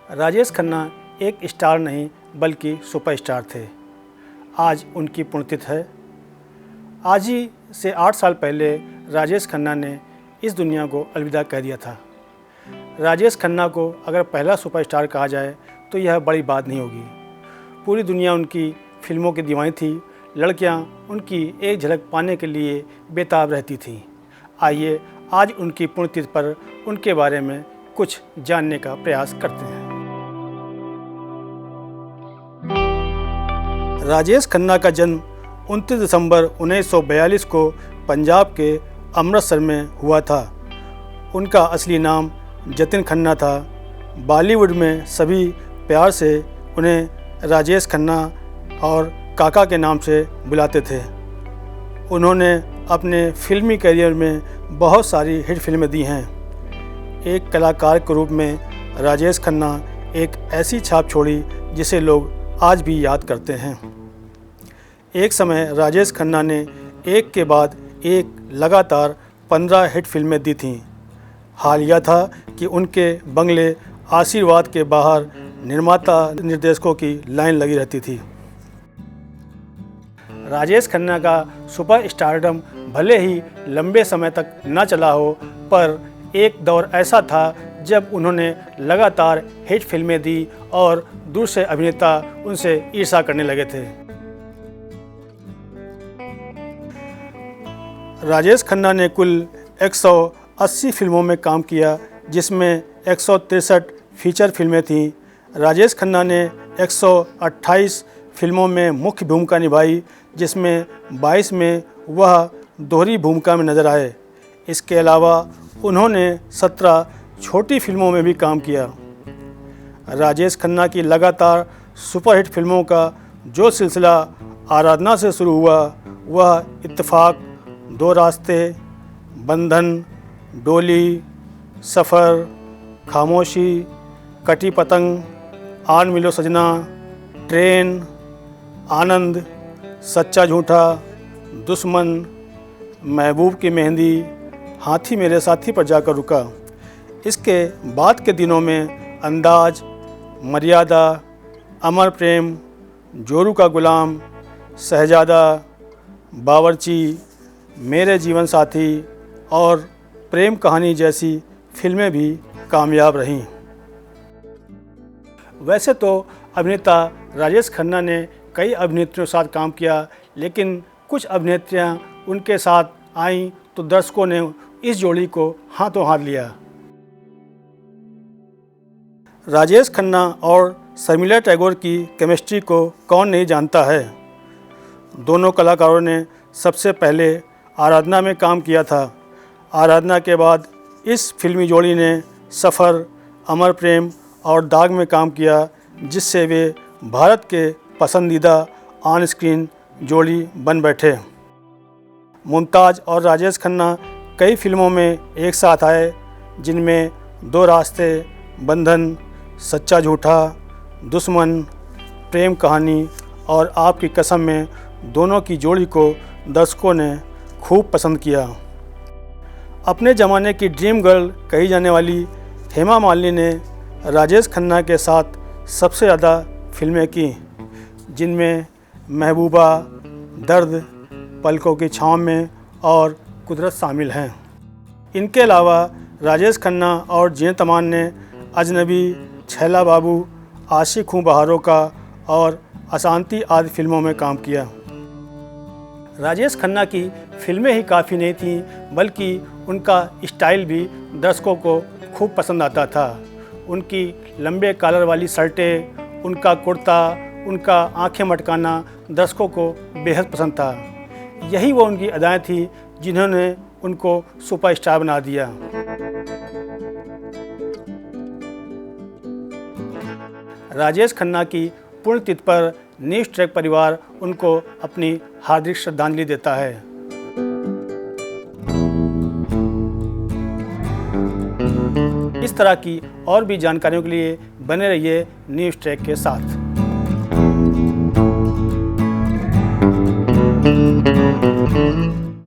राजेश खन्ना एक स्टार नहीं बल्कि सुपरस्टार थे। आज उनकी पुण्यतिथि है। आज ही से 8 साल पहले राजेश खन्ना ने इस दुनिया को अलविदा कह दिया था। राजेश खन्ना को अगर पहला सुपरस्टार कहा जाए तो यह बड़ी बात नहीं होगी। पूरी दुनिया उनकी फिल्मों की दीवानी थी। लड़कियां उनकी एक झलक पाने के लिए बेताब रहती थीं। आइए आज उनकी पुण्यतिथि पर उनके बारे में कुछ जानने का प्रयास करते हैं। राजेश खन्ना का जन्म 29 दिसंबर 1942 को पंजाब के अमृतसर में हुआ था। उनका असली नाम जतिन खन्ना था। बॉलीवुड में सभी प्यार से उन्हें राजेश खन्ना और काका के नाम से बुलाते थे। उन्होंने अपने फिल्मी करियर में बहुत सारी हिट फिल्में दी हैं। एक कलाकार के रूप में राजेश खन्ना एक ऐसी छाप छोड़ी जिसे लोग आज भी याद करते हैं। एक समय राजेश खन्ना ने एक के बाद एक लगातार 15 हिट फिल्में दी थीं। हाल यह था कि उनके बंगले आशीर्वाद के बाहर निर्माता निर्देशकों की लाइन लगी रहती थी। राजेश खन्ना का सुपर स्टारडम भले ही लंबे समय तक न चला हो, पर एक दौर ऐसा था जब उन्होंने लगातार हिट फिल्में दी और दूसरे अभिनेता उनसे ईर्ष्या करने लगे थे। राजेश खन्ना ने कुल 180 फिल्मों में काम किया, जिसमें 163 फीचर फिल्में थीं। राजेश खन्ना ने 128 फिल्मों में मुख्य भूमिका निभाई, जिसमें 22 में वह दोहरी भूमिका में नजर आए। इसके अलावा उन्होंने 17 छोटी फिल्मों में भी काम किया। राजेश खन्ना की लगातार सुपरहिट फिल्मों का जो सिलसिला आराधना से शुरू हुआ, वह इत्तेफाक, दो रास्ते, बंधन, डोली, सफ़र, खामोशी, कटी पतंग, आन मिलो सजना, ट्रेन, आनंद, सच्चा झूठा, दुश्मन, महबूब की मेहंदी, हाथी मेरे साथी पर जाकर रुका। इसके बाद के दिनों में अंदाज, मर्यादा, अमर प्रेम, जोरू का गुलाम, शहजादा, बावर्ची, मेरे जीवन साथी और प्रेम कहानी जैसी फिल्में भी कामयाब रहीं। वैसे तो अभिनेता राजेश खन्ना ने कई अभिनेत्रियों के साथ काम किया, लेकिन कुछ अभिनेत्रियां उनके साथ आईं तो दर्शकों ने इस जोड़ी को हाथों हाथ लिया। राजेश खन्ना और शर्मिला टैगोर की केमिस्ट्री को कौन नहीं जानता है। दोनों कलाकारों ने सबसे पहले आराधना में काम किया था। आराधना के बाद इस फिल्मी जोड़ी ने सफ़र, अमर प्रेम और दाग में काम किया, जिससे वे भारत के पसंदीदा ऑन स्क्रीन जोड़ी बन बैठे। मुमताज़ और राजेश खन्ना कई फिल्मों में एक साथ आए, जिनमें दो रास्ते, बंधन, सच्चा झूठा, दुश्मन, प्रेम कहानी और आपकी कसम में दोनों की जोड़ी को दर्शकों ने खूब पसंद किया। अपने ज़माने की ड्रीम गर्ल कही जाने वाली हेमा मालिनी ने राजेश खन्ना के साथ सबसे ज़्यादा फिल्में की, जिनमें महबूबा, दर्द, पलकों की छाँव में और कुदरत शामिल हैं। इनके अलावा राजेश खन्ना और जीनत अमान ने अजनबी, छैला बाबू, आशिक हूँ बहारों का और अशांति आदि फिल्मों में काम किया। राजेश खन्ना की फिल्में ही काफ़ी नहीं थीं, बल्कि उनका स्टाइल भी दर्शकों को खूब पसंद आता था। उनकी लंबे कॉलर वाली शर्टें, उनका कुर्ता, उनका आंखें मटकाना दर्शकों को बेहद पसंद था। यही वो उनकी अदाएं थीं जिन्होंने उनको सुपरस्टार बना दिया। राजेश खन्ना की पुण्यतिथि पर न्यूज़ ट्रैक परिवार उनको अपनी हार्दिक श्रद्धांजलि देता है। इस तरह की और भी जानकारियों के लिए बने रहिए न्यूज़ ट्रैक के साथ।